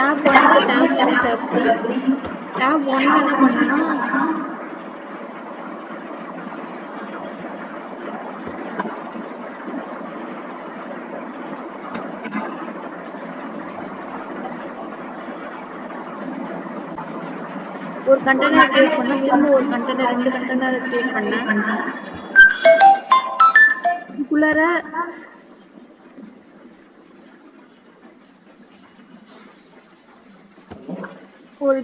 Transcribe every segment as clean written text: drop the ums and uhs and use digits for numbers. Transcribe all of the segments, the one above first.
Tape 1 tape 2 tape 3 tape 1 என்ன பண்ணனா ஒரு கண்டெய்னர் கிரியேட் பண்ணா திரும்ப ஒரு கண்டெய்னர் 2 கண்டெய்னர் கிரியேட் பண்ணேன் இதுக்குள்ளார ஒரு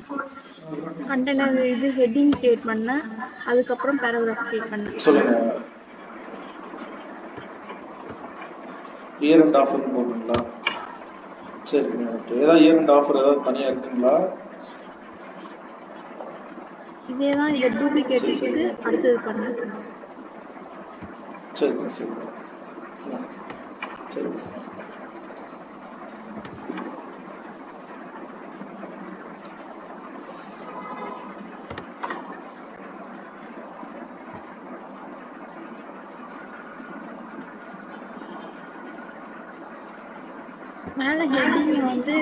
கண்டெய்னர் இது ஹெட்டிங் கிரியேட் பண்ணேன் அதுக்கப்புறம் பேராகிராஃப் கிரியேட் பண்ணேன் சொல்லுங்க இயர் அண்ட் ஆஃபர் போடுறீங்களா சரிங்க ஓகே ஏதாவது இயர் அண்ட் ஆஃபர் ஏதாவது தனியாக இருக்குங்களா இதே தான் இதை டூப்ளிகேட் எடுத்து அடுத்தது பண்ணேன் சரிங்க சரிங்க சரிங்க மேலே ஹெட்டிங் வந்து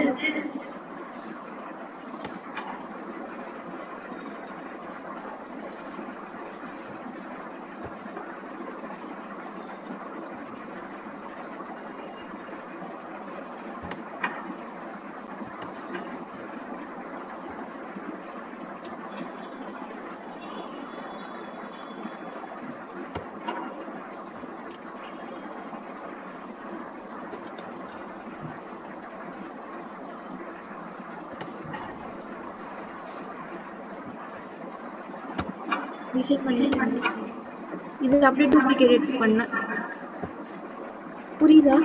டிசைன் பண்ணிட்டேன் இது அப்படியே டூப்ளிகேட் எடுத்து பண்ணேன் புரியுதா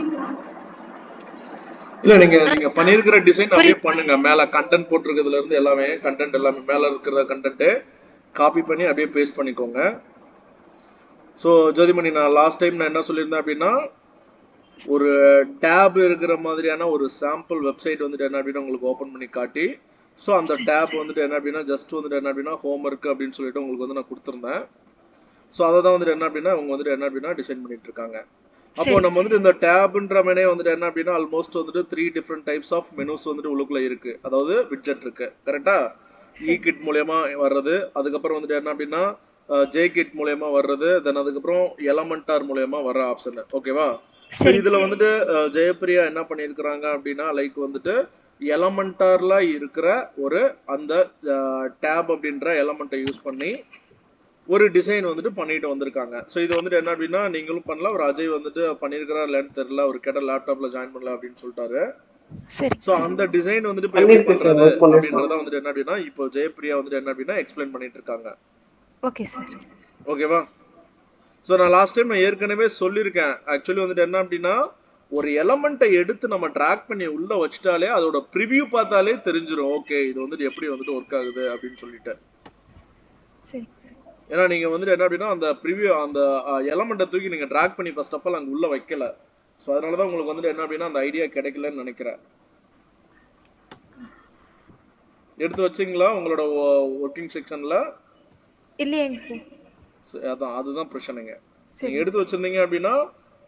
இல்ல நீங்க பண்ணிருக்கிற டிசைன் அப்படியே பண்ணுங்க மேல கண்டென்ட் போட்டிருக்கிறதுல இருந்து எல்லாமே கண்டென்ட் எல்லாமே மேல இருக்கிற கண்டென்ட் காப்பி பண்ணி அப்படியே பேஸ்ட் பண்ணிக்கோங்க ஸோ ஜோதிமணி நான் லாஸ்ட் டைம் நான் என்ன சொல்லியிருந்தேன் அப்படின்னா ஒரு டேப் இருக்கிற மாதிரியான ஒரு சாம்பிள் வெப்சைட் வந்துட்டு என்ன அப்படின்னா உங்களுக்கு ஓப்பன் பண்ணி காட்டி ஸோ அந்த டேப் வந்துட்டு என்ன அப்படின்னா ஜஸ்ட் வந்துட்டு என்ன அப்படின்னா ஹோம் ஒர்க் அப்படின்னு சொல்லிட்டு உங்களுக்கு வந்து நான் கொடுத்துருந்தேன் ஸோ அதை தான் வந்துட்டு என்ன அப்படின்னா அவங்க வந்துட்டு என்ன அப்படின்னா டிசைன் பண்ணிட்டு இருக்காங்க அப்போ நம்ம வந்துட்டு இந்த டேப்ன்ற மெனே வந்துட்டு என்ன அப்படின்னா ஆல்மோஸ்ட் வந்துட்டு 3 டிஃப்ரெண்ட் டைப்ஸ் ஆஃப் மெனுஸ் வந்துட்டு உள்ளுக்குள்ள இருக்கு அதாவது விட்ஜெட் இருக்கு கரெக்டா இ கிட் மூலயமா வர்றது அதுக்கப்புறம் வந்துட்டு என்ன அப்படின்னா ஜே கிட் மூலயமா வர்றது தென் அதுக்கப்புறம் எலமெண்டார் மூலயமா வர்ற ஆப்ஷன் ஓகேவா இதுல வந்துட்டு ஜெயப்பிரியா என்ன பண்ணிருக்கிறாங்க அப்படின்னா லைக் வந்துட்டு எலமெண்டார்ல இருக்கிற ஒரு அந்த டேப் அப்படின்ற எலமெண்ட்டை யூஸ் பண்ணி ஒரு டிசைன் வந்துட்டு பண்ணிட்டு வந்திருக்காங்க ஸோ இது வந்துட்டு என்ன அப்படின்னா நீங்களும் பண்ணலாம் ஒரு அஜய் வந்துட்டு பண்ணிருக்கிறா இல்லைன்னு தெரியல ஒரு கேட்ட லேப்டாப்ல ஜாயின் பண்ணல அப்படின்னு சொல்லிட்டாரு ஸோ அந்த டிசைன் வந்துட்டு இப்போ எப்படி பண்றது அப்படின்றத வந்துட்டு என்ன அப்படின்னா இப்போ ஜெயப்பிரியா வந்துட்டு என்ன அப்படின்னா எக்ஸ்பிளைன் பண்ணிட்டு இருக்காங்க ஓகே சார் ஓகேவா ஸோ நான் லாஸ்ட் டைம் நான் ஏற்கனவே சொல்லியிருக்கேன் ஆக்சுவலி வந்துட்டு என்ன அப்படின்னா ஒரு எலமெண்ட்டை எடுத்து நம்ம ட்ராக் பண்ணி உள்ள வச்சுட்டாலே அதோட ப்ரிவியூ பார்த்தாலே தெரிஞ்சிடும் ஓகே இது வந்துட்டு எப்படி வந்துட்டு ஒர்க் ஆகுது அப்படின்னு சொல்லிட்டு ஏன்னா நீங்க வந்துட்டு என்ன அப்படின்னா அந்த ப்ரிவியூ அந்த எலமெண்ட்டை தூக்கி நீங்க ட்ராக் பண்ணி ஃபர்ஸ்ட் ஆஃப் ஆல் அங்கே உள்ள வைக்கல ஸோ அதனாலதான் உங்களுக்கு வந்துட்டு என்ன அப்படின்னா அந்த ஐடியா கிடைக்கலன்னு நினைக்கிறேன் எடுத்து வச்சிங்களா உங்களோட ஒர்க்கிங் செக்ஷன்ல இல்லையேங்க சார் அதான் அதுதான் பிரச்சனைங்க நீங்க எடுத்து வச்சிருந்தீங்க அப்படின்னா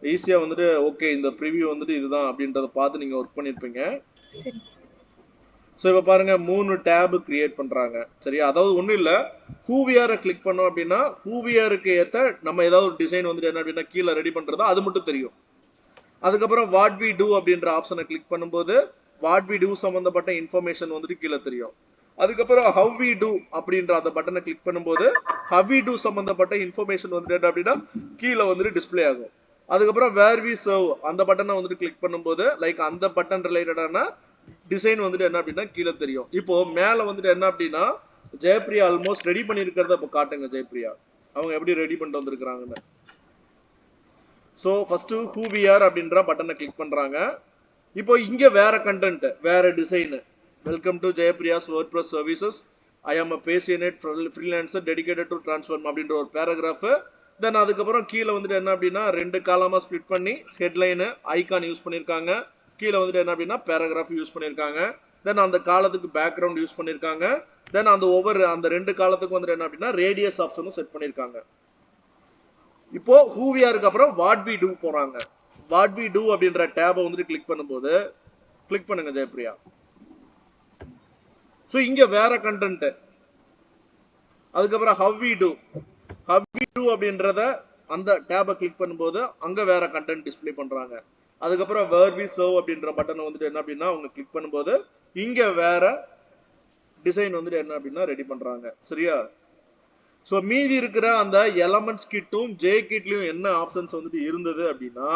ஈஸியா வந்துட்டு ஓகே இந்த ப்ரிவியூ வந்துட்டு இதுதான் அப்படின்றத பார்த்து நீங்க ஒர்க் பண்ணிருப்பீங்க சரி ஸோ இப்போ பாருங்க 3 டேப் கிரியேட் பண்றாங்க சரியா அதாவது ஒன்றும் இல்லை ஹூவியாரை கிளிக் பண்ணோம் அப்படின்னா ஹூவியாருக்கு ஏற்ற நம்ம ஏதாவது ஒரு டிசைன் வந்துட்டு என்ன அப்படின்னா கீழே ரெடி பண்றதோ அது மட்டும் தெரியும் அதுக்கப்புறம் வாட் வி டூ அப்படின்ற ஆப்ஷனை கிளிக் பண்ணும்போது வாட் வி டூ சம்பந்தப்பட்ட இன்ஃபர்மேஷன் வந்துட்டு கீழே தெரியும் அதுக்கப்புறம் ஹவ் வி டூ அப்படின்ற அந்த பட்டனை கிளிக் பண்ணும்போது ஹவ் வி டூ சம்பந்தப்பட்ட இன்ஃபர்மேஷன் வந்துட்டு என்ன அப்படின்னா கீழே வந்துட்டு டிஸ்பிளே ஆகும் அதுக்கப்புறம் வேர் வி சர்வ் அந்த பட்டனை வந்துட்டு கிளிக் பண்ணும்போது லைக் அந்த பட்டன் ரிலேட்டடான டிசைன் வந்துட்டு என்ன அப்படின்னா கீழே தெரியும் இப்போ மேல வந்துட்டு என்ன அப்படின்னா ஜெயப்பிரியா ஆல்மோஸ்ட் ரெடி பண்ணிருக்கிறத இப்போ காட்டுங்க ஜெயப்பிரியா அவங்க எப்படி ரெடி பண்ணிட்டு வந்திருக்கிறாங்கன்னு so first who we are அப்படின்ற பட்டனை கிளிக் பண்றாங்க இப்போ இங்க வேற கண்டென்ட் வேற design welcome to Jayapriya's WordPress services I am a passionate freelancer dedicated to transform அப்படின்ற ஒரு பேராகிராஃப் தென் அதுக்கப்புறம் கீழே வந்துட்டு என்ன அப்படின்னா 2 காலமா ஸ்பிளிட் பண்ணி ஹெட்லைனு ஐகான் யூஸ் பண்ணியிருக்காங்க கீழே வந்துட்டு என்ன அப்படின்னா பேராகிராஃப் யூஸ் பண்ணியிருக்காங்க தென் அந்த காலத்துக்கு பேக்ரவுண்ட் யூஸ் பண்ணியிருக்காங்க தென் அந்த ஒவ்வொரு அந்த 2 காலத்துக்கு வந்துட்டு என்ன அப்படின்னா ரேடியஸ் ஆப்ஷனும் செட் பண்ணியிருக்காங்க இப்போ ஹூவியாருக்கு அப்புறம் வாட் வி டூ போறாங்க வாட் வி டூ அப்படின்ற டேபை வந்துட்டு கிளிக் பண்ணும்போது கிளிக் பண்ணுங்க ஜெயப்பிரியா ஸோ இங்க வேற கண்டென்ட். அதுக்கப்புறம் ஹவ் வி டூ அப்படின்றத அந்த டேபை கிளிக் பண்ணும்போது அங்க வேற கண்டென்ட் டிஸ்ப்ளே பண்றாங்க. அதுக்கப்புறம் வேர் வி சர்வ் அப்படின்ற பட்டனை வந்துட்டு என்ன அப்படின்னா அவங்க கிளிக் பண்ணும்போது இங்க வேற டிசைன் வந்துட்டு என்ன அப்படின்னா ரெடி பண்றாங்க. சரியா? ஸோ மீதி இருக்கிற அந்த எலமெண்ட்ஸ் கிட்டும் ஜே கிட்லயும் என்ன ஆப்ஷன்ஸ் வந்துட்டு இருந்தது அப்படின்னா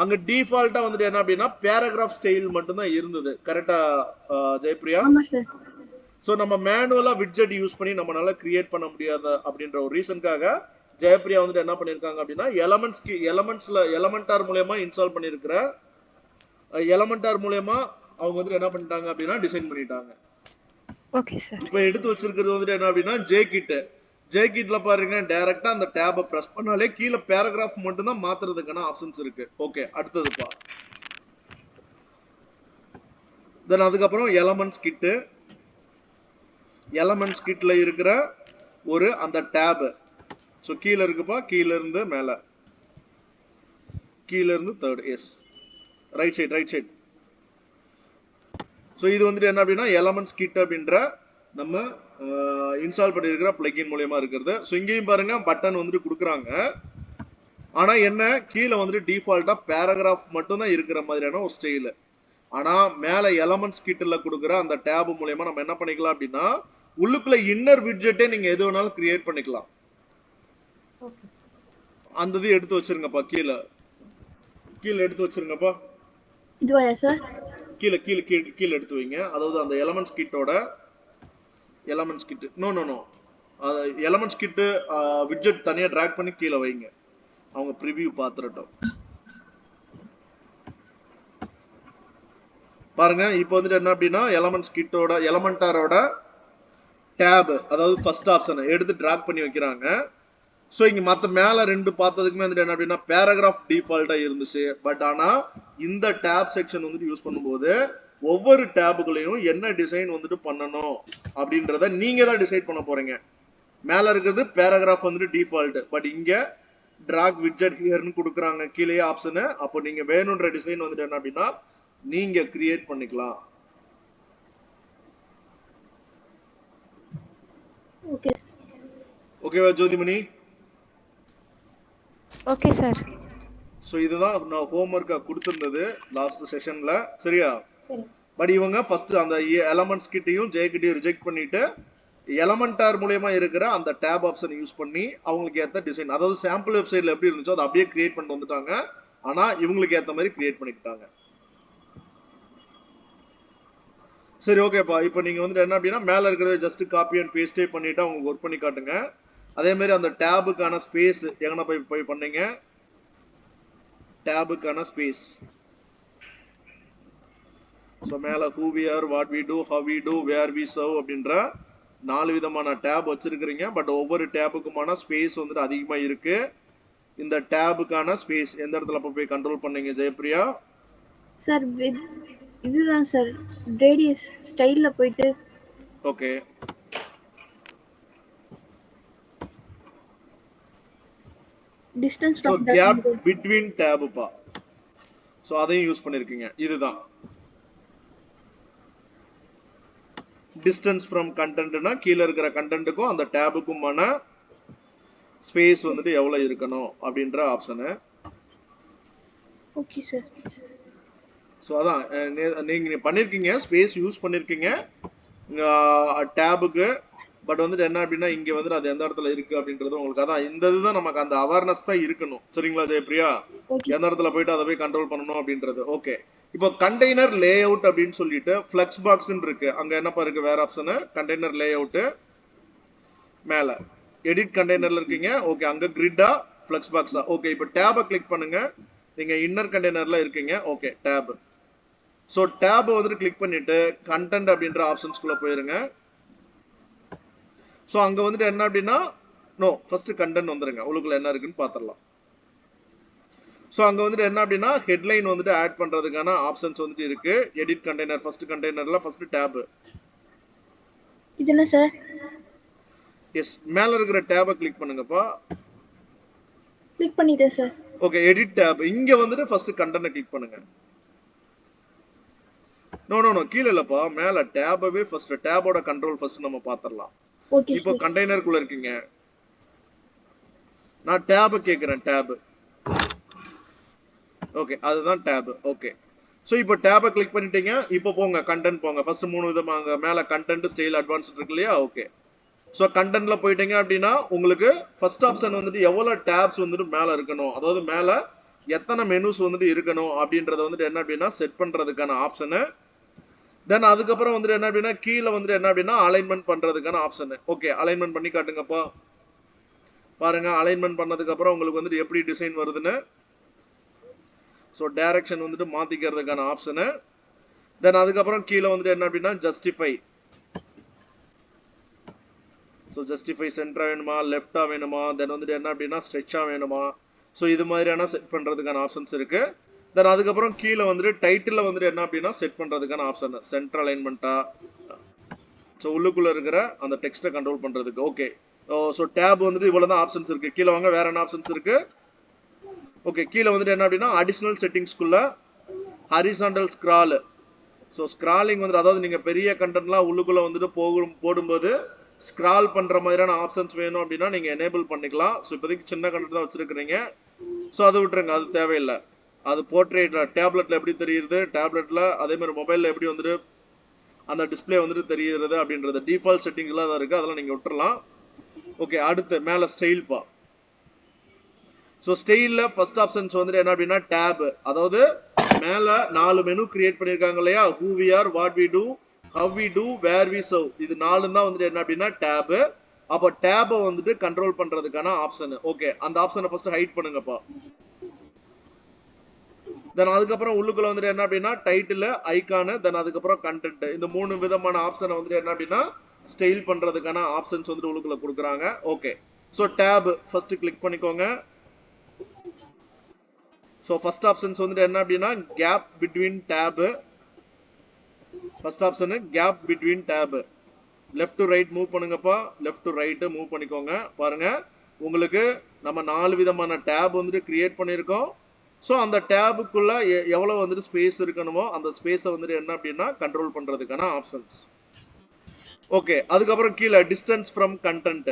அங்க டிஃபால்ட்டா வந்துட்டு என்ன அப்படின்னா பேராகிராஃப் ஸ்டைல் மட்டும் தான் இருந்தது. கரெக்டா ஜெயபிரியா? ஆமா சார். ஸோ நம்ம மேனுவலா விட்ஜெட் யூஸ் பண்ணி நம்மளால கிரியேட் பண்ண முடியாத அப்படின்ற ஒரு ரீசனுக்காக ஜெயபிரியா வந்துட்டு என்ன பண்ணிருக்காங்க அப்படின்னா எலமெண்டார் மூலமா இன்ஸ்டால் பண்ணிருக்கிற எலமெண்டார் மூலமா அவங்க வந்துட்டு என்ன பண்ணிட்டாங்க அப்படின்னா டிசைன் பண்ணிட்டாங்க. Okay sir. இப்போ எடுத்து வச்சிருக்கிறது வந்துட்டு என்ன அப்படின்னா ஜே கிட்ல பாருங்க டைரக்டா அந்த டேபை பிரஸ் பண்ணாலே கீழே பேராகிராஃப் மட்டும் தான் மாத்துறதுக்கான ஆப்ஷன்ஸ் இருக்கு. ஓகே, அடுத்ததுப்பா. தென் அதுக்கப்புறம் எலமெண்ட்ஸ் கிட்ல இருக்கிற ஒரு அந்த டேப். ஸோ கீழே இருக்குப்பா, கீழே இருந்து மேல, கீழே இருந்து third. Yes, right side. So இது வந்துட்டு என்ன அப்படின்னா எலமெண்ட்ஸ் கிட் அப்படின்ற நம்ம இன்ஸ்டால் பண்ணியிருக்கிற பிளகின் மூலமா இருக்கிறது. ஸோ இங்கேயும் பாருங்க பட்டன் வந்துட்டு கொடுக்குறாங்க. ஆனா என்ன, கீழே வந்துட்டு டிஃபால்ட்டா பேராகிராஃப் மட்டும் தான் இருக்கிற மாதிரியான ஒரு ஸ்டைல். ஆனா மேல எலமெண்ட்ஸ் கிட்ல கொடுக்குற அந்த டேப் மூலமா நம்ம என்ன பண்ணிக்கலாம் அப்படின்னா உள்ளுக்குள்ள இன்னர் விட்ஜெட்டே நீங்க எது வேணாலும் கிரியேட் பண்ணிக்கலாம். அந்த இது எடுத்து வச்சிருங்கப்பா, கீழே எடுத்து வச்சிருங்கப்பா. இதுவா சார்? கீழே எடுத்து வைங்க. அதாவது அந்த எலமெண்ட்ஸ் கிட்டோட நோ எலமெண்ட்ஸ் கிட் விட்ஜெட் தனியா டிராக் பண்ணி கீழே வைங்க. அவங்க ப்ரிவியூ பாத்துறட்டும். பாருங்க இப்போ வந்துட்டு என்ன அப்படின்னா எலமெண்டாரோட டேப், அதாவது ஃபர்ஸ்ட் ஆப்ஷனை எடுத்து டிராக் பண்ணி வைக்கிறாங்க. ஸோ இங்க மற்ற மேல ரெண்டு பார்த்ததுக்குமே வந்துட்டு என்ன அப்படின்னா பேராகிராஃப் டிஃபால்ட்டா இருந்துச்சு. பட் ஆனா இந்த டேப் செக்ஷன் வந்துட்டு யூஸ் பண்ணும்போது ஒவ்வொரு டேபுகளையும் என்ன டிசைன் வந்துட்டு பண்ணணும் அப்படின்றத நீங்க தான் டிசைட் பண்ண போறீங்க. மேல இருக்கிறது பேராகிராஃப் வந்துட்டு டிஃபால்ட், பட் இங்க டிராக் விட்ஜெட் ஹியர்னு கொடுக்குறாங்க கீழே ஆப்ஷனு. அப்போ நீங்க வேணுன்ற டிசைன் வந்துட்டு என்ன அப்படின்னா நீங்க கிரியேட் பண்ணிக்கலாம். ஓகேவா ஜோதிமணி? Okay sir. ஸோ இதுதான் நான் ஹோம்ஒர்க்கா கொடுத்துருந்தது லாஸ்ட் செஷன்ல. சரியா? பட் இவங்க ஃபர்ஸ்ட் அந்த எலமெண்ட்ஸ் கிட்டையும் ஜே கிட்டையும் ரிஜெக்ட் பண்ணிட்டு எலமெண்டார் மூலமா இருக்கிற அந்த டேப் ஆப்ஷன் யூஸ் பண்ணி அவங்களுக்கு ஏற்ற டிசைன், அதாவது சாம்பிள் வெப்சைட்ல எப்படி இருந்துச்சோ அதை அப்படியே கிரியேட் பண்ணிட்டு வந்துட்டாங்க. ஆனா இவங்களுக்கு ஏற்ற மாதிரி கிரியேட் பண்ணிக்கிட்டாங்க. சரி, ஓகேப்பா. இப்போ நீங்க வந்துட்டு என்ன அப்படின்னா மேல இருக்கிறத ஜஸ்ட் காப்பி அண்ட் பேஸ்டே பண்ணிட்டு அவங்க ஒர்க் பண்ணி காட்டுங்க. அதே மாதிரி அந்த டேபுக்கான ஸ்பேஸ் எங்கன போய் பண்ணீங்க, டேபுக்கான ஸ்பேஸ். ஸோ மேல who we are, what we do, how we do, where we serve அப்படின்ற 4 விதமான டேப் வச்சிருக்கிறீங்க. பட் ஒவ்வொரு டேபுக்குமான ஸ்பேஸ் வந்துட்டு அதிகமா இருக்கு. இந்த டேபுக்கான ஸ்பேஸ் எந்த இடத்துல போய் கண்ட்ரோல் பண்ணீங்க ஜெயபிரியா? சார் இதுதான் சார், ரேடியஸ் ஸ்டைல்ல போயிட்டு. Okay, distance so gap between டேபுப்பா. ஸோ அதையும் யூஸ் பண்ணிருக்கீங்க. இதுதான் டிஸ்டன்ஸ் ஃப்ரம் கண்டென்ட்னா கீழே இருக்கிற கண்டென்ட்டுக்கும் அந்த டேபுக்குமான ஸ்பேஸ் வந்துட்டு எவ்வளவு இருக்கணும் அப்படின்ற ஆப்ஷனு. Okay sir. ஸோ அதான் நீங்க பண்ணிருக்கீங்க, ஸ்பேஸ் யூஸ் பண்ணிருக்கீங்க டேபுக்கு. பட் வந்துட்டு என்ன அப்படின்னா இங்க வந்துட்டு அது எந்த இடத்துல இருக்கு அப்படின்றது உங்களுக்கு அதான் இந்த இதுதான் நமக்கு அந்த அவேர்னஸ் தான் இருக்கணும். சரிங்களா ஜெயபிரியா? எந்த இடத்துல போயிட்டு அதை போய் கண்ட்ரோல் பண்ணணும் அப்படின்றது. ஓகே, இப்போ கண்டெய்னர் லே அவுட் அப்படின்னு சொல்லிட்டு ஃபிளக்ஸ் பாக்ஸ் இருக்கு. அங்க என்னப்பா இருக்கு வேற ஆப்ஷனு, கண்டெய்னர் லே அவுட். மேல எடிட் கண்டெய்னர்ல இருக்கீங்க. ஓகே, அங்க கிரிட்டா ஃபிளக்ஸ் பாக்ஸா? ஓகே, இப்போ டேபை கிளிக் பண்ணுங்க. நீங்க இன்னர் கண்டெய்னர்ல இருக்கீங்க. Okay, tab. ஸோ டேப் வந்துட்டு கிளிக் பண்ணிட்டு கண்டென்ட் அப்படின்ற ஆப்ஷன்ஸ்குள்ள போயிருங்க. ஸோ அங்க வந்துட்டு என்ன அப்படின்னா ஃபர்ஸ்ட் கண்டென்ட் வந்துருங்க, உள்ளுக்குள்ள என்ன இருக்குன்னு பாத்திரலாம். ஸோ அங்க வந்துட்டு என்ன அப்படின்னா ஹெட்லைன் வந்துட்டு ஆட் பண்றதுக்கான ஆப்ஷன்ஸ் வந்துட்டு இருக்கு. எடிட் கண்டெய்னர் ஃபர்ஸ்ட் கண்டெய்னர்ல ஃபர்ஸ்ட் டேப். இது என்ன சார்? எஸ், மேல இருக்கிற டேபை கிளிக் பண்ணுங்கப்பா. கிளிக் பண்ணிட்டேன் சார். Okay, edit tab. இங்க வந்துட்டு ஃபர்ஸ்ட் கண்டென்ட் கிளிக் பண்ணுங்க. நோ கீழே இல்லப்பா, மேல டேபவே ஃபர்ஸ்ட், டேபோட கண்ட்ரோல் ஃபர்ஸ்ட் நம்ம பாத்திரலாம். ஓகே இப்போ சார். கண்டெய்னருக்குள்ள இருக்கீங்க, நான் டேப் கேக்குறேன், டேப். ஓகே, அதுதான் டேப். ஓகே, சோ இப்போ டேபை கிளிக் பண்ணிட்டீங்க. இப்போ போங்க கண்டென்ட் போங்க. ஃபர்ஸ்ட் 3 விதமாக மேல கண்டென்ட், ஸ்டைல், அட்வான்ஸ்ட் இருக்கு இல்லையா? ஓகே, சோ கண்டென்ட்ல போயிட்டீங்க அப்படின்னா உங்களுக்கு ஃபர்ஸ்ட் ஆப்ஷன் வந்துட்டு எவ்வளவு டேப்ஸ் வந்துட்டு மேல இருக்கணும், அதாவது மேல எத்தனை மெனுஸ் வந்துட்டு இருக்கணும் அப்படின்றத வந்துட்டு என்ன அப்படின்னா செட் பண்றதுக்கான ஆப்ஷனு. தென் அதுக்கப்புறம் வந்துட்டு என்ன அப்படின்னா கீழே வந்துட்டு என்ன அப்படின்னா அலைன்மெண்ட் பண்றதுக்கான ஆப்ஷன். ஓகே, அலைன்மெண்ட் பண்ணி காட்டுங்கப்பா. பாருங்க, அலைன்மெண்ட் பண்ணதுக்கு அப்புறம் உங்களுக்கு வந்துட்டு எப்படி டிசைன் வருதுன்னு. ஸோ டைரக்ஷன் வந்துட்டு மாத்திக்கிறதுக்கான ஆப்ஷனு. தென் அதுக்கப்புறம் கீழே வந்துட்டு என்ன அப்படின்னா ஜஸ்டிஃபை. ஸோ ஜஸ்டிஃபை சென்டரா வேணுமா, லெஃப்டா வேணுமா, தென் வந்துட்டு என்ன அப்படின்னா ஸ்ட்ரெச்சா வேணுமா. ஸோ இது மாதிரியான செட் பண்றதுக்கான ஆப்ஷன்ஸ் இருக்கு. தென் அதுக்கப்புறம் கீழே வந்துட்டு டைட்டில் வந்துட்டு என்ன அப்படின்னா செட் பண்றதுக்கான ஆப்ஷன், சென்டர் அலைன்மெண்டா, ஸோ உள்ளுக்குள்ள இருக்கிற அந்த டெக்ஸ்ட்டை கண்ட்ரோல் பண்றதுக்கு. ஓகே, ஸோ டேப் வந்துட்டு இவ்வளவுதான் ஆப்ஷன்ஸ் இருக்கு. கீழே வாங்க, வேற என்ன ஆப்ஷன்ஸ் இருக்கு? ஓகே, கீழே வந்துட்டு என்ன அப்படின்னா அடிஷனல் செட்டிங்ஸ்குள்ள ஹரிசாண்டல் ஸ்க்ரால். ஸோ ஸ்க்ராலிங் வந்துட்டு அதாவது நீங்க பெரிய கண்டென்ட்லாம் உள்ளுக்குள்ள வந்துட்டு போடும்போது ஸ்க்ரால் பண்ற மாதிரியான ஆப்ஷன்ஸ் வேணும் அப்படின்னா நீங்க எனேபிள் பண்ணிக்கலாம். ஸோ இப்போதைக்கு சின்ன கண்டென்ட் தான் வச்சிருக்கிறீங்க, ஸோ அதை விட்டுருங்க, அது தேவையில்லை. அது போர்ட்ரேட்ல டேப்லெட்ல எப்படி தெரியுது, டேப்லெட்ல அதே மாதிரி மொபைல்ல எப்படி வந்துட்டு அந்த டிஸ்பிளே வந்துட்டு தெரியுறது அப்படின்றது டிஃபால்ட் செட்டிங்லாம் தான் இருக்கு, அதெல்லாம் நீங்க விட்டுறலாம். ஓகே, அடுத்து மேல ஸ்டைல் பா. ஸோ ஸ்டைல்ல ஃபர்ஸ்ட் ஆப்ஷன்ஸ் வந்துட்டு என்ன அப்படின்னா டேப், அதாவது மேல 4 மெனு கிரியேட் பண்ணிருக்காங்க இல்லையா, who we are, what we do, how we do, where we serve. இது 4 தான் வந்துட்டு என்ன அப்படின்னா டேப். அப்போ டேபை வந்துட்டு கண்ட்ரோல் பண்றதுக்கான ஆப்ஷன். ஓகே, அந்த ஆப்ஷனை ஃபர்ஸ்ட் ஹைட் பண்ணுங்கப்பா. தென் அதுக்கப்புறம் உள்ளுக்குள்ள வந்துட்டு என்ன அப்படின்னா டைட்டில், ஐகானு, தென் அதுக்கப்புறம் கண்டென்ட். இந்த 3 விதமான ஆப்ஷனை வந்துட்டு என்ன அப்படின்னா ஸ்டைல் பண்றதுக்கான ஆப்ஷன்ஸ் வந்துட்டு உள்ளுக்குள்ள கொடுக்குறாங்க. Okay, so tab first click பண்ணிக்கோங்க. ஸோ ஃபர்ஸ்ட் ஆப்ஷன்ஸ் வந்துட்டு என்ன அப்படின்னா gap between tab. First option gap between tab. Left to right move பண்ணுங்கப்பா, லெஃப்ட் டு ரைட் மூவ் பண்ணிக்கோங்க. பாருங்க, உங்களுக்கு நம்ம 4 விதமான டேப் வந்துட்டு கிரியேட் பண்ணியிருக்கோம். ஸோ அந்த டேபுக்குள்ள எவ்வளவு வந்துட்டு ஸ்பேஸ் இருக்கணுமோ அந்த ஸ்பேஸை வந்துட்டு என்ன அப்படின்னா கண்ட்ரோல் பண்றதுக்கான ஆப்ஷன்ஸ். ஓகே, அதுக்கப்புறம் கீழே டிஸ்டன்ஸ் ஃப்ரம் கண்டென்ட்.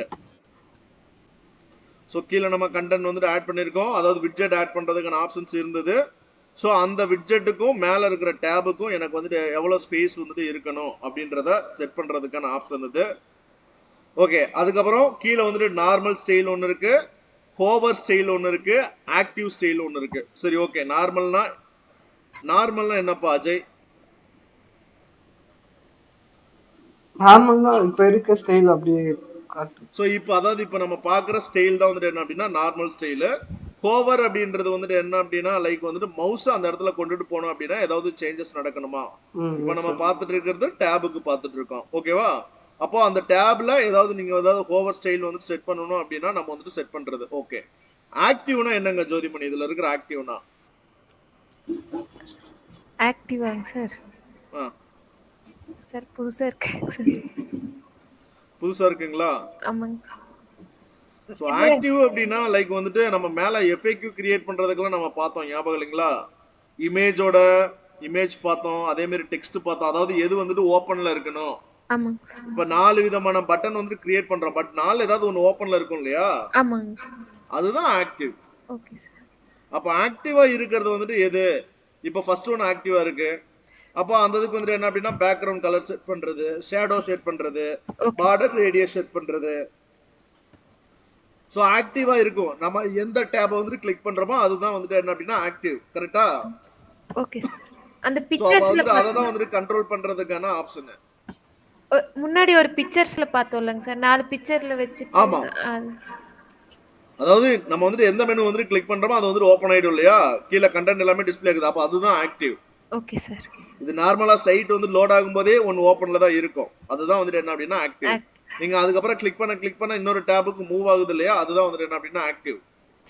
ஸோ கீழே நம்ம கண்டென்ட் வந்துட்டு ஆட் பண்ணியிருக்கோம், அதாவது விட்ஜெட் ஆட் பண்றதுக்கான ஆப்ஷன்ஸ் இருந்தது. ஸோ அந்த விட்ஜெட்டுக்கும் மேல இருக்கிற டேபுக்கும் எனக்கு வந்துட்டு எவ்வளவு ஸ்பேஸ் வந்துட்டு இருக்கணும் அப்படின்றத செட் பண்றதுக்கான ஆப்ஷன் இது. ஓகே, அதுக்கப்புறம் கீழே வந்துட்டு நார்மல் ஸ்டைல் ஒன்று இருக்கு, ஹோவர் ஸ்டைல் ஒன்று இருக்கு, ஆக்டிவ் ஸ்டைல் ஒன்று இருக்கு. சரி, ஓகே, நார்மல்னா என்னப்பா அஜய்? நார்மலா இப்ப இருக்க ஸ்டைல் அப்படியே காட்டு. ஸோ இப்போ அதாவது இப்போ நம்ம பார்க்குற ஸ்டைல் தான் வந்துட்டு என்ன அப்படின்னா நார்மல் ஸ்டைலு. ஹோவர் அப்படின்றது வந்துட்டு என்ன அப்படின்னா லைக் வந்துட்டு மவுஸ் அந்த இடத்துல கொண்டுட்டு போனோம் அப்படின்னா ஏதாவது சேஞ்சஸ் நடக்கணுமா. இப்போ நம்ம பார்த்துட்டு இருக்கிறது டேபுக்கு பார்த்துட்டு இருக்கோம், ஓகேவா? அப்போ அந்த டேப்ல ஏதாவது நீங்க ஏதாவது ஹோவர் ஸ்டைல் வந்துட்டு செட் பண்ணணும் அப்படின்னா நம்ம வந்துட்டு செட் பண்றது. ஓகே, ஆக்டிவ்னா என்னங்க ஜோதிமணி இதுல இருக்கிற ஆக்டிவ்னா? ஆக்டிவாங்க சார்? ஆ, சார் புதுசா இருக்குங்க சார். புதுசா இருக்குங்களா? ஆமாங்க சார். ஸோ ஆக்டிவ் அப்படின்னா லைக் வந்துட்டு நம்ம மேல எஃப்ஏக்யூ கிரியேட் பண்றதுக்கெல்லாம் நம்ம பார்த்தோம், ஞாபகம் இல்லைங்களா? இமேஜ் பார்த்தோம், அதே மாதிரி டெக்ஸ்ட் பார்த்தோம், அதாவது எது வந்துட்டு ஓப்பன்ல இருக்கணும். ஆமாங்க சார். இப்ப 4 விதமான பட்டன் வந்து கிரியேட் பண்றோம், பட் 4 ஏதாவது ஒன்னு ஓப்பன்ல இருக்கும் இல்லையா, ஆமாங்க. அதுதான் ஆக்டிவ். Okay sir. அப்ப ஆக்டிவா இருக்கிறது வந்துட்டு எது? இப்ப ஃபர்ஸ்ட் ஒன் ஆக்டிவா இருக்கு. அப்போ அந்த இதுக்கு வந்துட்டு என்ன அப்படின்னா பேக்ரவுண்ட் கலர் செட் பண்றது, ஷேடோ செட் பண்றது, பார்டர் ரேடியஸ் செட் பண்றது. சோ ஆக்டிவா இருக்கும். நம்ம எந்த டேப் வந்துட்டு கிளிக் பண்றோமோ அதுதான் வந்துட்டு என்ன அப்படின்னா ஆக்டிவ், கரெக்ட்டா? Okay sir. அந்த சோ அப்ப பிக்சர்ஸ்ல வந்துட்டு அதை தான் வந்துட்டு கண்ட்ரோல் பண்றதுக்கான ஆப்ஷன். முன்னாடி ஒரு பிக்சர்ஸ்ல பார்த்தோம்லங்க சார், 4 பிக்சர்ல வச்சுட்டு. ஆமா, அதாவது நம்ம வந்துட்டு எந்த மெனு வந்துட்டு கிளிக் பண்றோமோ அது வந்துட்டு ஓபன் ஆயிடும் இல்லையா, கீழே கண்டென்ட் எல்லாமே டிஸ்ப்ளே ஆகுது, அப்ப அதுதான் ஆக்டிவ். Okay sir. இது நார்மலா சைட் வந்து லோட் ஆகும்போதே ஒன்னு ஓபன்ல தான் இருக்கும், அதுதான் வந்துட்டு என்ன அப்படின்னா ஆக்டிவ். நீங்க அதுக்கப்புறம் கிளிக் பண்ண இன்னொரு டேபுக்கு மூவ் ஆகுது இல்லையா, அதுதான் வந்துட்டு என்ன அப்படின்னா ஆக்டிவ்.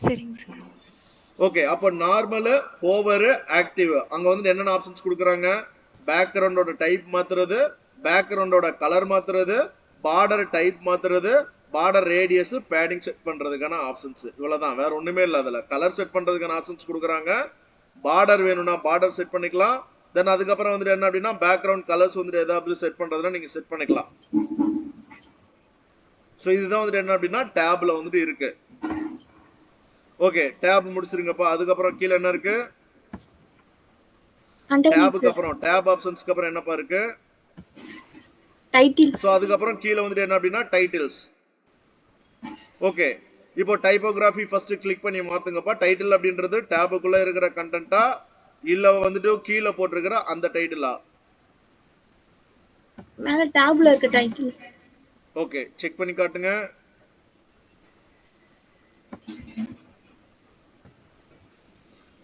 சரிங்க சார். ஓகே, அப்போ நார்மல், ஓவர், ஆக்டிவ். அங்க வந்து என்னென்ன ஆப்ஷன்ஸ் கொடுக்குறாங்க? பேக்ரவுண்டோட டைப் மாத்துறது, பேக்ரவுண்டோட கலர் மாத்துறது, பார்டர் டைப் மாத்துறது, பார்டர் ரேடியஸ், பேடிங் செட் பண்றதுக்கான ஆப்ஷன்ஸ். இவ்வளவுதான், வேற ஒண்ணுமே இல்ல. அதுல கலர் செட் பண்றதுக்கான ஆப்ஷன்ஸ் கொடுக்குறாங்க. பார்டர் வேணும்னா பார்டர் செட் பண்ணிக்கலாம், தென் அதுக்கப்புறம் வந்துட்டு என்ன அப்படின்னா பேக்ரவுண்ட் கலர்ஸ் வந்துட்டு ஏதாவது செட் பண்றதுன்னா நீங்க செட் பண்ணிக்கலாம். ஸோ இதுதான் வந்துட்டு என்ன அப்படின்னா டேப்ல வந்துட்டு இருக்கு. ஓகே, டேப் முடிச்சிருங்கப்பா. அதுக்கப்புறம் கீழே என்ன இருக்கு? டேபுக்கு அப்புறம் டேப் ஆப்ஷன்ஸ்க்கு அப்புறம் என்னப்பா இருக்கு? டைட்டில். ஸோ அதுக்கப்புறம் கீழே வந்துட்டு என்ன அப்படின்னா டைட்டில்ஸ். ஓகே, இப்போ டைப்போகிராஃபி ஃபர்ஸ்ட் கிளிக் பண்ணி மாத்துங்கப்பா. டைட்டில் அப்படின்றது டேபுக்குள்ள இருக்கிற கண்டென்ட்டா இல்ல வந்துட்டு கீழே போட்டிருக்கிற அந்த டைட்டிலா? மேல டேப்ல இருக்க டைட்டில். ஓகே, செக் பண்ணி காட்டுங்க.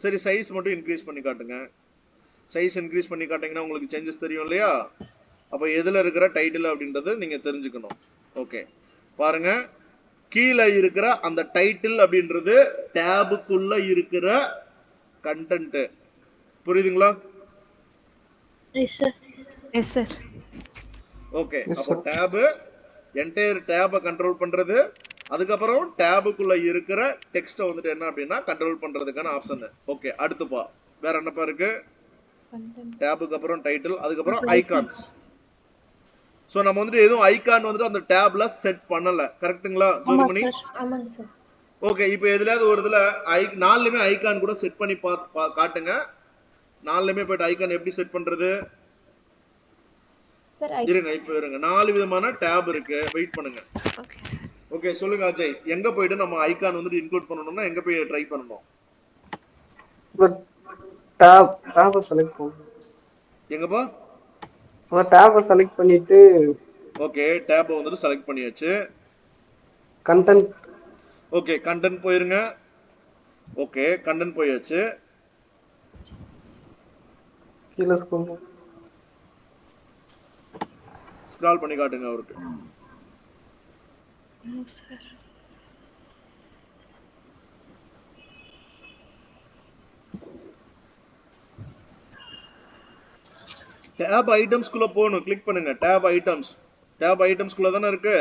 சரி, சைஸ் மட்டும் இன்க்ரீஸ் பண்ணி காட்டுங்க. சைஸ் இன்க்ரீஸ் பண்ணி காட்டிங்கன்னா உங்களுக்கு சேஞ்சஸ் தெரியும் இல்லையா? அப்போ எதுல இருக்கிற டைட்டில் அப்படின்றது நீங்க தெரிஞ்சுக்கணும். ஓகே, பாருங்க, கீழே இருக்கிற அந்த டைட்டில் அப்படின்றது டேபுக்குள்ள இருக்கிற கண்டென்ட். புரியுதுங்களா? Yes sir. Yes sir. Okay, அப்போ டேப் என்டையர் டேபை கண்ட்ரோல் பண்றது, அதுக்கப்புறம் டேபுக்குள்ள இருக்கிற டெக்ஸ்ட்டை வந்துட்டு என்ன அப்படின்னா கண்ட்ரோல் பண்றதுக்கான ஆப்ஷன். ஓகே, அடுத்துப்பா வேற என்னப்பா இருக்கு? டேபுக்கு அப்புறம் டைட்டில், அதுக்கப்புறம் ஐகான்ஸ். சோ நம்ம வந்துட்டு எதுவும் ஐகான் வந்துட்டு அந்த டேப்ல செட் பண்ணல, கரெக்ட்டுங்களா ஜோதிமணி? ஆமாங்க சார். ஓகே, இப்போ எதுலயாவது ஒரு இதுல நாலுலயுமே ஐகான் கூட செட் பண்ணி காட்டுங்க. நாலுலயுமே போயிட்டு ஐகான் எப்படி செட் பண்றது? இருங்க, இப்போ இருங்க, 4 விதமான டேப் இருக்கு, வெயிட் பண்ணுங்க. ஓகே, சொல்லுங்க அஜய், எங்க போயிட்டு நம்ம ஐகான் வந்துட்டு இன்க்ளூட் பண்ணனும்னா எங்க போய் ட்ரை பண்ணனும்? டேப் செலக்ட் பண்ணனும். எங்கப்பா? டேப் செலக்ட் பண்ணிட்டு ஓகே, டேப் வந்துட்டு செலக்ட் பண்ணியாச்சு. கண்டென்ட். ஓகே, கண்டென்ட் போயிருங்க. ஓகே, கண்டென்ட் போயாச்சு. கீழ ஸ்க்ரால் பண்ணி காட்டுங்க அவருக்கு. டேப் ஐட்டம்ஸ்க்குள்ள போகணும், கிளிக் பண்ணுங்க. டேப் ஐட்டம்ஸ், டேப் ஐட்டம்ஸ்க்குள்ள தானே இருக்கு.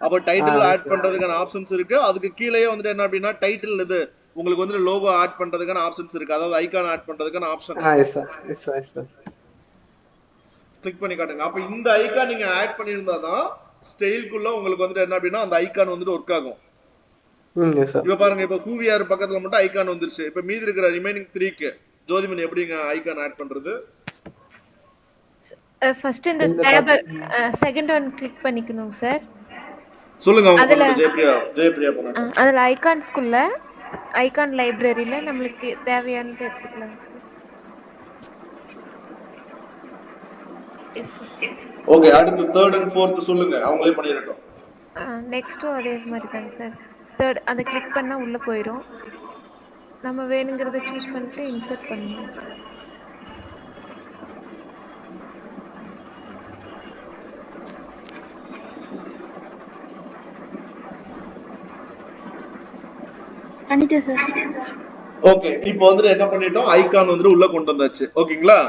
அப்ப டைட்டில் ஆட் பண்றதுக்கான ஆப்ஷன்ஸ் இருக்கு. அதுக்கு கீழேயே வந்துட்டு என்ன அப்படின்னா டைட்டில் இது உங்களுக்கு வந்து லோகோ ஆட் பண்றதுக்கான ஆப்ஷன்ஸ் இருக்கு, அதாவது ஐகான் ஆட் பண்றதுக்கான ஆப்ஷன். கிளிக் பண்ணி காட்டுங்க. அப்ப இந்த ஐகான் நீங்க ஆட் பண்ணியிருந்தாதான் ஸ்டைல்குள்ள உங்களுக்கு வந்துட்டு என்ன அப்படின்னா அந்த ஐகான் வந்துட்டு ஒர்க் ஆகும். இப்ப பாருங்க, இப்ப கூவியார் பக்கத்துல மட்டும் ஐகான் வந்துருச்சு. இப்ப மீதி இருக்கிற ரிமைனிங் 3க்கு ஜோதிமணி எப்படிங்க ஐகான் ஆட் பண்றது? ஃபர்ஸ்ட் இந்த டேப் செகண்ட் ஒன் கிளிக் பண்ணிக்கணும் சார். சொல்லுங்க, அவங்க பண்ணட்டும். ஜெயப்பிரியா பண்ணட்டும். அதுல ஐகான்ஸ்க்குள்ள ஐகான் லைப்ரரியில நமக்கு தேவையானது எடுத்துக்கலாம் சார். ஓகே, அடுத்து 3rd and 4th சொல்லுங்க, அவங்களே பண்ணிரட்டும். நெக்ஸ்ட்டும் அதே மாதிரி தாங்க சார். 3rd அதை கிளிக் பண்ணா உள்ள போயிடும். நம்ம வேணுங்கிறத சூஸ் பண்ணிட்டு இன்சர்ட் பண்ணணும் சார். பண்ணிட்டேன் சார். ஓகே, இப்போ வந்துட்டு என்ன பண்ணிட்டோம், ஐகான் வந்துட்டு உள்ள கொண்டு வந்தாச்சு. ஓகேங்களா?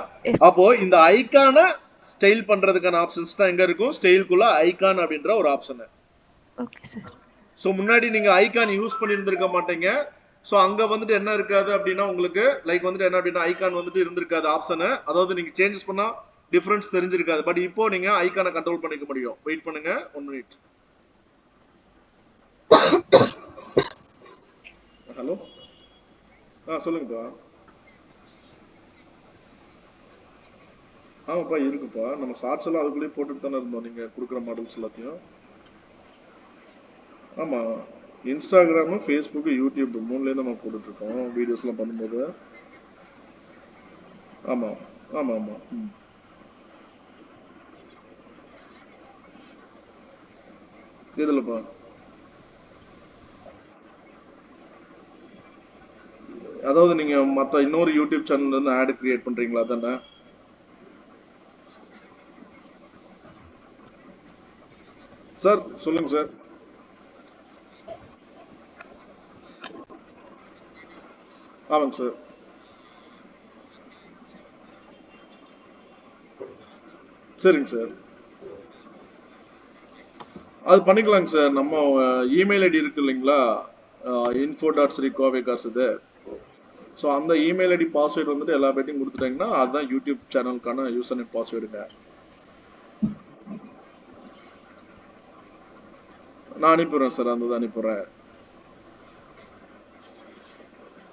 அப்போ இந்த ஐகானை ஸ்டைல் பண்றதுக்கான ஆப்ஷன்ஸ் தான் எங்க இருக்கும்? ஸ்டைல்குள்ள ஐகான் அப்படின்ற ஒரு ஆப்ஷன். Okay sir. சோ முன்னாடி நீங்க ஐகான் யூஸ் பண்ணி இருந்திருக்க மாட்டீங்க. சோ அங்க வந்துட்டு என்ன இருக்காது அப்படின்னா உங்களுக்கு லைக் வந்துட்டு என்ன அப்படின்னா ஐகான் வந்துட்டு இருந்திருக்காது ஆப்ஷன். அதாவது நீங்க சேஞ்சஸ் பண்ணா டிஃபரன்ஸ் தெரிஞ்சிருக்காது. பட் இப்போ நீங்க ஐகானை கண்ட்ரோல் பண்ணிக்க முடியும். வெயிட் பண்ணுங்க 1 மினிட். ஹலோ, சொல்லுங்கப்பா. ஆமாப்பா, இருக்குப்பா. நம்ம ஷார்ட்ஸ் எல்லாம் அதுக்குள்ளேயே போட்டுட்டு தானே இருந்தோம், நீங்க கொடுக்குற மாடல்ஸ் எல்லாத்தையும். ஆமா, இன்ஸ்டாகிராமு, ஃபேஸ்புக், யூடியூப் 3லேயும் நம்ம போட்டுட்டு இருக்கோம் வீடியோஸ் எல்லாம் பண்ணும்போது. ஆமா ஆமா ஆமா. எதுலப்பா? அதாவது நீங்க மத்த இன்னொரு யூடியூப் சேனல்ல இருந்து ஆட் கிரியேட் பண்றீங்களா? தானே சார், சொல்லுங்க சார். ஆமாங்க சார். சரிங்க சார், அது பண்ணிக்கலாங்க சார். நம்ம இமெயில் ஐடி இருக்கு இல்லைங்களா, info.sri.kovekas இது. ஸோ அந்த இமெயில் ஐடி பாஸ்வேர்டு வந்துட்டு எல்லா பேட்டையும் கொடுத்துட்டாங்கன்னா அதுதான் யூடியூப் சேனலுக்கான யூசர் நேம் பாஸ்வேர்டுங்க. நான் அனுப்பிடுறேன் சார், அந்த அனுப்பிடுறேன்.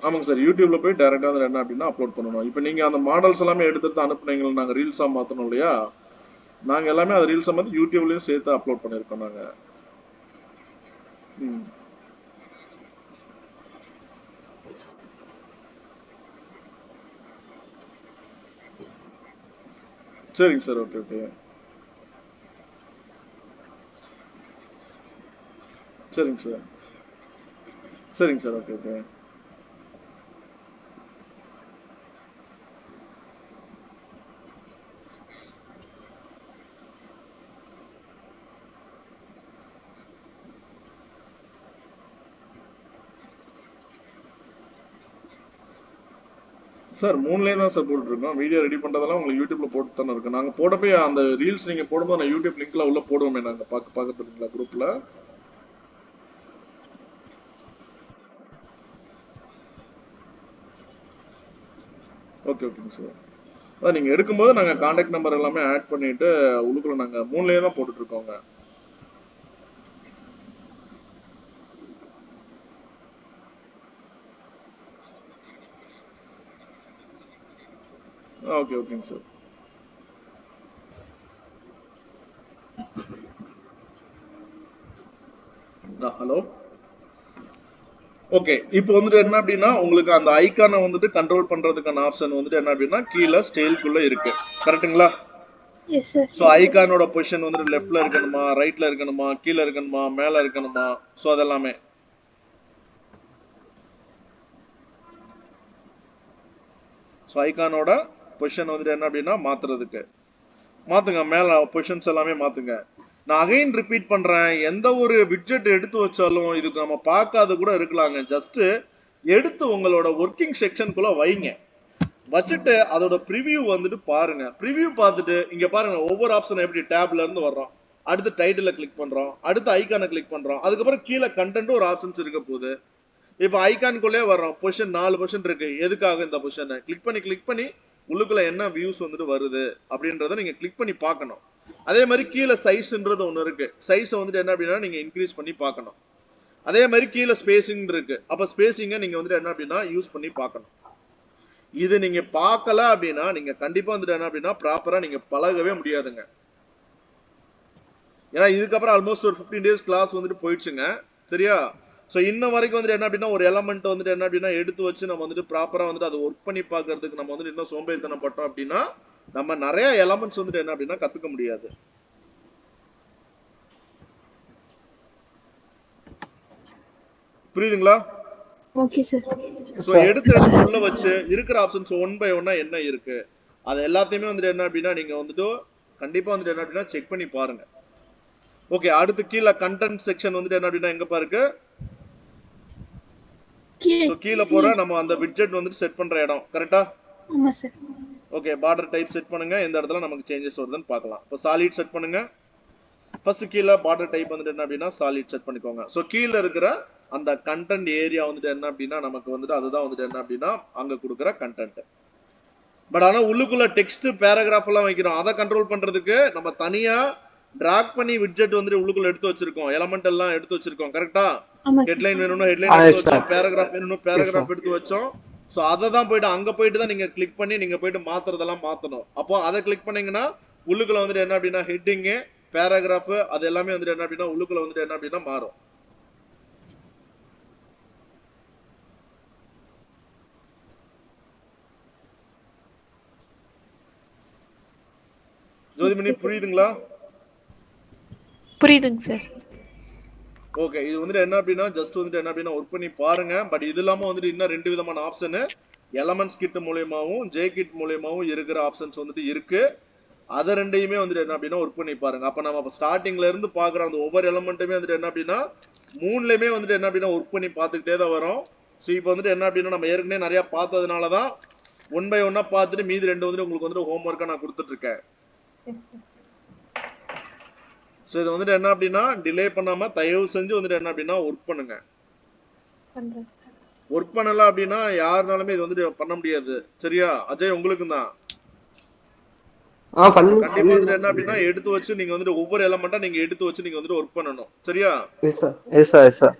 ஆமாங்க சார், யூடியூப்ல போய் டைரக்டா வந்து என்ன அப்படின்னா அப்லோட் பண்ணணும். இப்போ நீங்க அந்த மாடல்ஸ் எல்லாமே எடுத்துட்டு அனுப்புனீங்க, நாங்க ரீல்ஸா மாத்தணும் இல்லையா, நாங்க எல்லாமே அது ரீல்ஸா மாத்தி யூடியூப்லயும் சேர்த்து அப்லோட் பண்ணிருக்கோம் நாங்க. சரிங்க சார், ஓகே ஓகே. சரிங்க சார், சரிங்க சார், ஓகே ஓகே. சார் 3லேயே தான் சார் போட்டுருக்கோம். வீடியோ ரெடி பண்றதெல்லாம் உங்களுக்கு யூடியூப்ல போட்டு தானே இருக்கு. நாங்க போடப்பே அந்த ரீல்ஸ் நீங்க போடும்போது நான் யூடியூப் லிங்க்ல உள்ள போடுவோமே, நாங்க பார்த்துருக்கீங்களா குரூப்ல? ஓகே ஓகேங்க சார். அதான் நீங்க எடுக்கும்போது நாங்க கான்டாக்ட் நம்பர் எல்லாமே ஆட் பண்ணிட்டு உள்ளுக்குள்ள நாங்க 3லேயே தான் போட்டுட்டு இருக்கோங்க. ஓகே ஓகேங்க சார். ஹலோ. ஓகே, இப்போ வந்துட்டு என்ன அப்படின்னா உங்களுக்கு அந்த ஐகானை வந்துட்டு கண்ட்ரோல் பண்றதுக்கான ஆப்ஷன் வந்துட்டு என்ன அப்படின்னா கீழே ஸ்டேல்குள்ள இருக்கு, கரெக்ட்டுங்களா? Yes sir. ஸோ ஐகானோட பொசிஷன் வந்துட்டு லெஃப்ட்ல இருக்கணுமா, ரைட்ல இருக்கணுமா, கீழே இருக்கணுமா, மேல இருக்கணுமா, ஸோ அதெல்லாமே. ஸோ ஐகானோட பொசிஷன் வந்துட்டு என்ன அப்படின்னா மாத்துறதுக்கு மாத்துங்க, மேல பொசிஷன்ஸ் எல்லாமே மாத்துங்க. நான் அகைன் ரிப்பீட் பண்றேன், எந்த ஒரு விட்ஜெட் எடுத்து வச்சாலும் இதுக்கு நம்ம பார்க்காத கூட இருக்கலாங்க. ஜஸ்ட் எடுத்து உங்களோட ஒர்க்கிங் செக்ஷனுக்குள்ள வைங்க, வச்சுட்டு அதோட ப்ரிவியூ வந்துட்டு பாருங்க. ப்ரிவியூ பார்த்துட்டு இங்க பாருங்க ஒவ்வொரு ஆப்ஷன் எப்படி டேப்ல இருந்து வர்றோம், அடுத்து டைட்டில கிளிக் பண்றோம், அடுத்து ஐகானை கிளிக் பண்றோம், அதுக்கப்புறம் கீழே கண்டென்ட் ஒரு ஆப்ஷன்ஸ் இருக்க போகுது. இப்போ ஐகானுக்குள்ளே வர்றோம், பொசிஷன் 4 பொசிஷன் இருக்கு. எதுக்காக இந்த பொசிஷனை கிளிக் பண்ணி உள்ளுக்குள்ள என்ன வியூஸ் வந்துட்டு வருது அப்படின்றத நீங்க கிளிக் பண்ணி பார்க்கணும். அதே மாதிரி கீழே சைஸ்ன்றது ஒன்று இருக்கு, சைஸை வந்துட்டு என்ன அப்படின்னா நீங்க இன்க்ரீஸ் பண்ணி பார்க்கணும். அதே மாதிரி கீழே ஸ்பேசிங் இருக்கு, அப்ப ஸ்பேசிங்கை நீங்க வந்துட்டு என்ன அப்படின்னா யூஸ் பண்ணி பார்க்கணும். இது நீங்க பார்க்கல அப்படின்னா நீங்க கண்டிப்பா வந்துட்டு என்ன அப்படின்னா ப்ராப்பரா நீங்க பழகவே முடியாதுங்க. ஏன்னா இதுக்கப்புறம் ஆல்மோஸ்ட் ஒரு 15 days கிளாஸ் வந்துட்டு போயிடுச்சுங்க, சரியா? ஸோ இன்ன வரைக்கும் வந்துட்டு என்ன அப்படின்னா ஒரு எலமெண்ட் வந்துட்டு என்ன அப்படின்னா எடுத்து வச்சு நம்ம வந்துட்டு ப்ராப்பரா வந்துட்டு அதை ஒர்க் பண்ணி பார்க்கறதுக்கு நம்ம வந்துட்டு இன்னும் சோம்பேறித்தனப்பட்டோம் அப்படின்னா நம்ம நிறைய எலமெண்ட்ஸ் வந்துட்டு என்ன அப்படின்னா கத்துக்க முடியாது. புரியுதுங்களா? Okay sir. ஸோ எடுத்து உள்ள வச்சு இருக்கிற ஆப்ஷன்ஸ் ஒன் பை ஒன்னா என்ன இருக்கு அது எல்லாத்தையுமே வந்துட்டு என்ன அப்படின்னா நீங்க வந்துட்டு கண்டிப்பா வந்துட்டு என்ன அப்படின்னா செக் பண்ணி பாருங்க. ஓகே, அடுத்து கீழே கண்டென்ட் செக்ஷன் வந்துட்டு என்ன அப்படின்னா எங்கப்பா இருக்கு? ஸோ கீழே போற நம்ம அந்த விட்ஜெட் வந்துட்டு செட் பண்ற இடம், கரெக்டா? ஆமா sir. Okay, border type set பண்ணுங்க, எந்த இடத்துல நமக்கு சேஞ்சஸ் வருதுன்னு பார்க்கலாம். இப்போ சாலிட் செட் பண்ணுங்க. ஃபர்ஸ்ட் கீழே பார்டர் டைப் வந்துட்டு என்ன அப்படின்னா சாலிட் செட் பண்ணிக்கோங்க. ஸோ கீழே இருக்கிற அந்த கண்டென்ட் ஏரியா வந்துட்டு என்ன அப்படின்னா நமக்கு வந்துட்டு அதுதான் வந்துட்டு என்ன அப்படின்னா அங்க கொடுக்குற கண்டென்ட். பட் ஆனா உள்ளுக்குள்ள டெக்ஸ்ட் பேராகிராஃப் எல்லாம் வைக்கிறோம், அதை கண்ட்ரோல் பண்றதுக்கு நம்ம தனியா டிராக் பண்ணி விட்ஜெட் வந்துட்டு உள்ளுக்குள்ள எடுத்து வச்சிருக்கோம், எலமெண்ட் எல்லாம் எடுத்து வச்சிருக்கோம், கரெக்டா? ஹெட்லைன் வேணும்னா ஹெட்லைன் எடுத்து வச்சோம், பேராகிராஃப் வேணும்னா பேராகிராஃப் எடுத்து வச்சோம். ஸோ அதை தான் போயிட்டு அங்க போயிட்டு தான் நீங்க கிளிக் பண்ணி நீங்க போயிட்டு மாத்துறதெல்லாம் மாத்தணும். அப்போ அதை கிளிக் பண்ணீங்கன்னா உள்ளுக்குள்ள வந்துட்டு என்ன அப்படின்னா ஹெட்டிங்கு பேராகிராஃப் அது எல்லாமே வந்துட்டு என்ன அப்படின்னா உள்ளுக்குள்ள வந்துட்டு என்ன அப்படின்னா மாறும். ஜோதிமணி புரியுதுங்களா? புரியுதுங்க சார். ஓகே, இது வந்துட்டு என்ன அப்படின்னா ஜஸ்ட் வந்துட்டு என்ன அப்படின்னா ஒர்க் பண்ணி பாருங்க. பட் இது இல்லாம வந்துட்டு இன்னும் 2 விதமான ஆப்ஷன் எலமெண்ட்ஸ் கிட் மூலியமாவும் ஜே கிட் மூலியமாவும் இருக்கிற ஆப்ஷன்ஸ் வந்துட்டு இருக்கு. அதை ரெண்டையுமே வந்துட்டு என்ன அப்படின்னா ஒர்க் பண்ணி பாருங்க. அப்ப நம்ம ஸ்டார்டிங்ல இருந்து பாக்குற அந்த ஒவ்வொரு எலமெண்ட்டுமே வந்துட்டு என்ன அப்படின்னா 3லையுமே வந்துட்டு என்ன அப்படின்னா ஒர்க் பண்ணி பார்த்துக்கிட்டே தான் வரும். ஸோ இப்போ வந்துட்டு என்ன அப்படின்னா நம்ம ஏற்கனவே நிறைய பார்த்ததுனாலதான் ஒன் பை ஒன்னா பார்த்துட்டு மீதி 2 வந்துட்டு உங்களுக்கு வந்துட்டு ஹோம் ஒர்க்கா நான் கொடுத்துட்டு இருக்கேன். ஸோ இது வந்துட்டு என்ன அப்படின்னா டிலே பண்ணாம தயவு செஞ்சு வந்துட்டு என்ன அப்படின்னா ஒர்க் பண்ணுங்க. ஒர்க் பண்ணல அப்படின்னா யாருனாலுமே இது வந்துட்டு பண்ண முடியாது. சரியா? அஜய் உங்களுக்கும் தான். கண்டிப்பா வந்துட்டு என்ன அப்படின்னா எடுத்து வச்சு நீங்க வந்துட்டு ஒவ்வொரு எலமெண்டா நீங்க எடுத்து வச்சு நீங்க வந்துட்டு ஒர்க் பண்ணணும். சரியா? Yes sir.